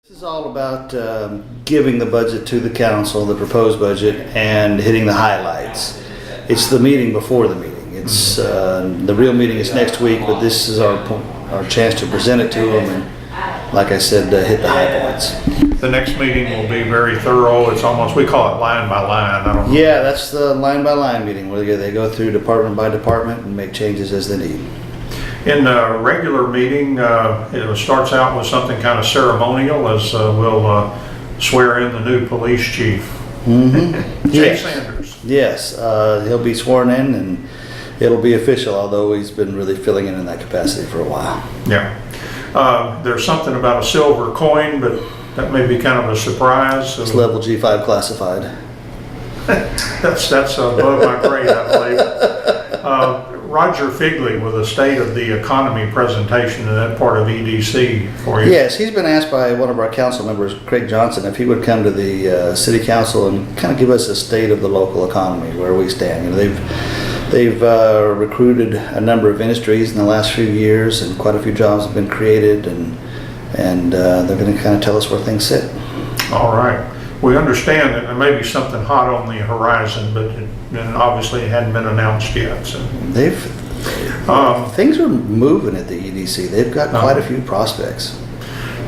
This is all about giving the budget to the council, the proposed budget, and hitting the highlights. It's the meeting before the meeting. It's the real meeting is next week, but this is our chance to present it to them and, like I said, hit the high points. The next meeting will be very thorough. It's almost, we call it line by line. I don't know. Yeah, that's the line by line meeting where they go through department by department and make changes as they need. In the regular meeting, it starts out with something kind of ceremonial as we'll swear in the new police chief, Mm-hmm. Jay Sanders. Yes, he'll be sworn in and it'll be official, although he's been really filling in that capacity for a while. Yeah. There's something about a silver coin, but that may be kind of a surprise. It's level G5 classified. That's above my grade, I believe. Roger Figley with a State of the Economy presentation in that part of EDC for you. Yes, he's been asked by one of our council members, Craig Johnson, if he would come to the city council and kind of give us a state of the local economy, where we stand. You know, they've recruited a number of industries in the last few years, and quite a few jobs have been created, and they're going to kind of tell us where things sit. All right. We understand that there may be something hot on the horizon, but obviously it hadn't been announced yet. So. Things are moving at the EDC. They've got quite a few prospects.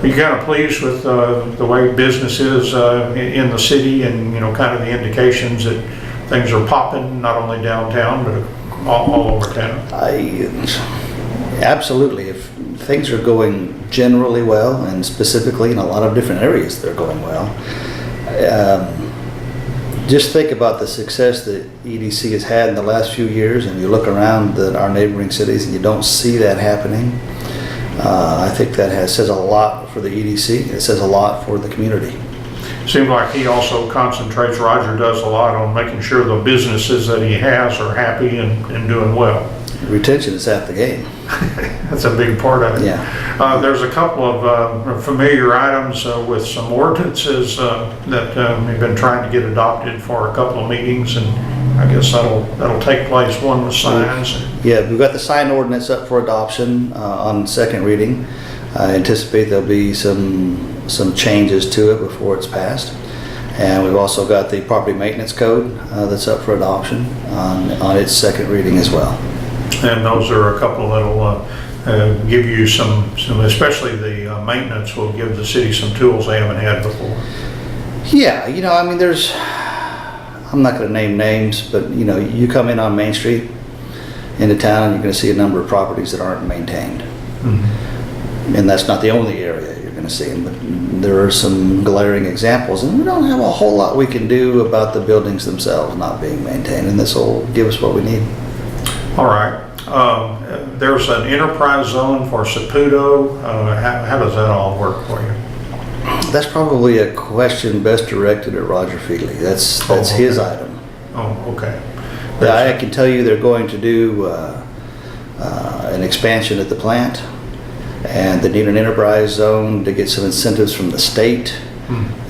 Are you kind of pleased with the way business is in the city, and kind of the indications that things are popping not only downtown but all over town? Absolutely. If things are going generally well, and specifically in a lot of different areas they're going well, just think about the success that EDC has had in the last few years, and you look around our neighboring cities and you don't see that happening. I think that says a lot for the EDC. It says a lot for the community. Seems like he also concentrates, Roger does a lot on making sure the businesses that he has are happy and doing well. Retention is half the game. That's a big part of it. Yeah. There's a couple of familiar items with some ordinances that we've been trying to get adopted for a couple of meetings, and I guess that'll take place. One with signs. Yeah, we've got the sign ordinance up for adoption on second reading. I anticipate there'll be some changes to it before it's passed. And we've also got the property maintenance code that's up for adoption on its second reading as well. And those are a couple that'll give you some, especially the maintenance will give the city some tools they haven't had before. Yeah, I mean, I'm not going to name names, but you come in on Main Street into town and you're going to see a number of properties that aren't maintained. Mm-hmm. And that's not the only area you're going to see them, but there are some glaring examples, and we don't have a whole lot we can do about the buildings themselves not being maintained, and this will give us what we need. All right. There's an enterprise zone for Saputo. How does that all work for you? That's probably a question best directed at Roger Figley. That's okay. His item. Oh, okay. I can tell you they're going to do an expansion at the plant, and they need an enterprise zone to get some incentives from the state,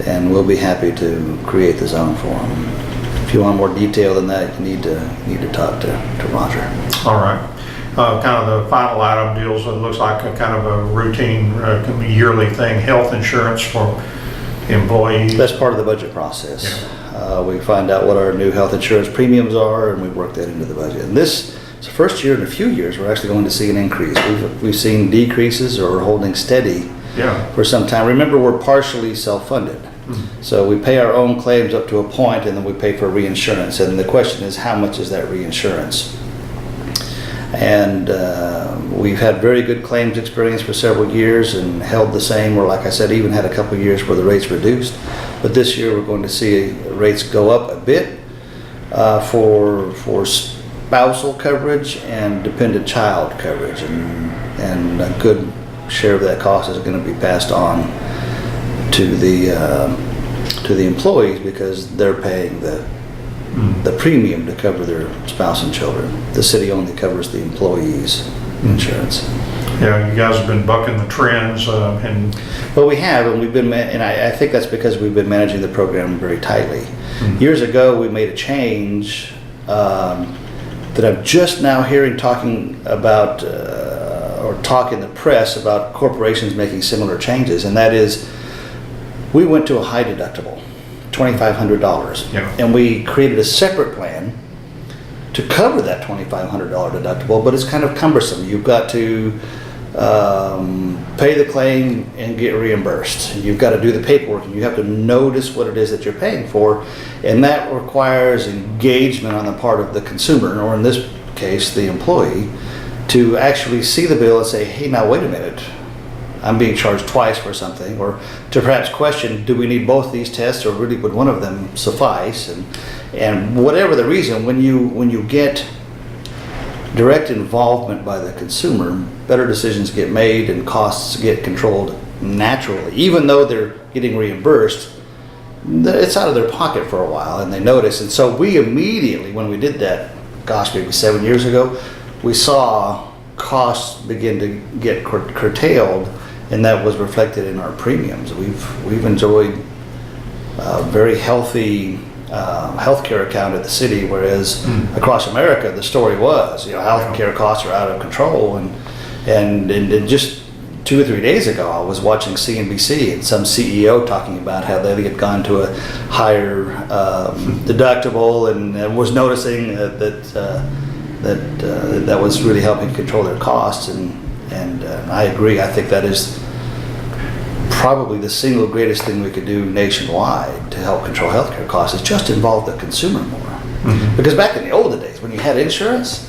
and we'll be happy to create the zone for them. If you want more detail than that, you need to talk to Roger. All right. Kind of the final item deals with, looks like a kind of a routine, can be yearly thing, health insurance for employees. That's part of the budget process. Yeah. We find out what our new health insurance premiums are, and we work that into the budget. And this is the first year in a few years we're actually going to see an increase. We've seen decreases or holding steady for some time. Remember, we're partially self-funded. So we pay our own claims up to a point, and then we pay for reinsurance. And the question is, how much is that reinsurance? And we've had very good claims experience for several years and held the same, or like I said, even had a couple of years where the rates reduced. But this year we're going to see rates go up a bit for spousal coverage and dependent child coverage, and a good share of that cost is going to be passed on to the employees, because they're paying the premium to cover their spouse and children. The city only covers the employees' insurance. Yeah, you guys have been bucking the trends, Well, we have, and we've been, and I think that's because we've been managing the program very tightly. Years ago, we made a change that I'm just now hearing talking about, or talk in the press about corporations making similar changes, and that is we went to a high deductible, $2,500. Yeah. And we created a separate plan to cover that $2,500 deductible, but it's kind of cumbersome. You've got to pay the claim and get reimbursed. You've got to do the paperwork, and you have to notice what it is that you're paying for, and that requires engagement on the part of the consumer, or in this case, the employee, to actually see the bill and say, hey, now wait a minute, I'm being charged twice for something, or to perhaps question, do we need both these tests, or really would one of them suffice? And whatever the reason, when you get direct involvement by the consumer, better decisions get made and costs get controlled naturally. Even though they're getting reimbursed, it's out of their pocket for a while, and they notice. And so we immediately, when we did that, gosh, maybe 7 years ago, we saw costs begin to get curtailed, and that was reflected in our premiums. We've enjoyed a very healthy healthcare account at the city, whereas across America the story was, healthcare costs are out of control. And just 2 or 3 days ago, I was watching CNBC and some CEO talking about how they had gone to a higher deductible, and was noticing that was really helping control their costs. And I agree. I think that is probably the single greatest thing we could do nationwide to help control healthcare costs, is just involve the consumer more. Mm-hmm. Because back in the olden days, when you had insurance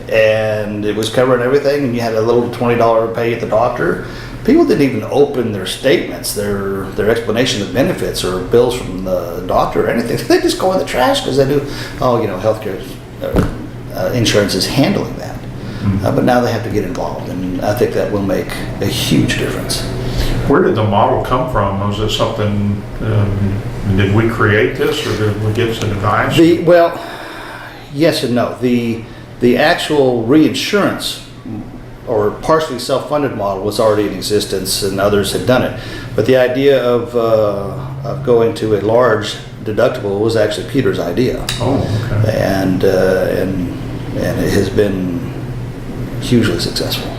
and it was covering everything, and you had a little $20 pay at the doctor, people didn't even open their statements, their explanation of benefits or bills from the doctor or anything. They just go in the trash because they knew, healthcare insurance is handling that. Mm-hmm. But now they have to get involved, and I think that will make a huge difference. Where did the model come from? Was it something, did we create this, or did we get some advice? Well, yes and no. The actual reinsurance or partially self-funded model was already in existence, and others had done it. But the idea of going to a large deductible was actually Peter's idea. Oh, okay. And it has been hugely successful.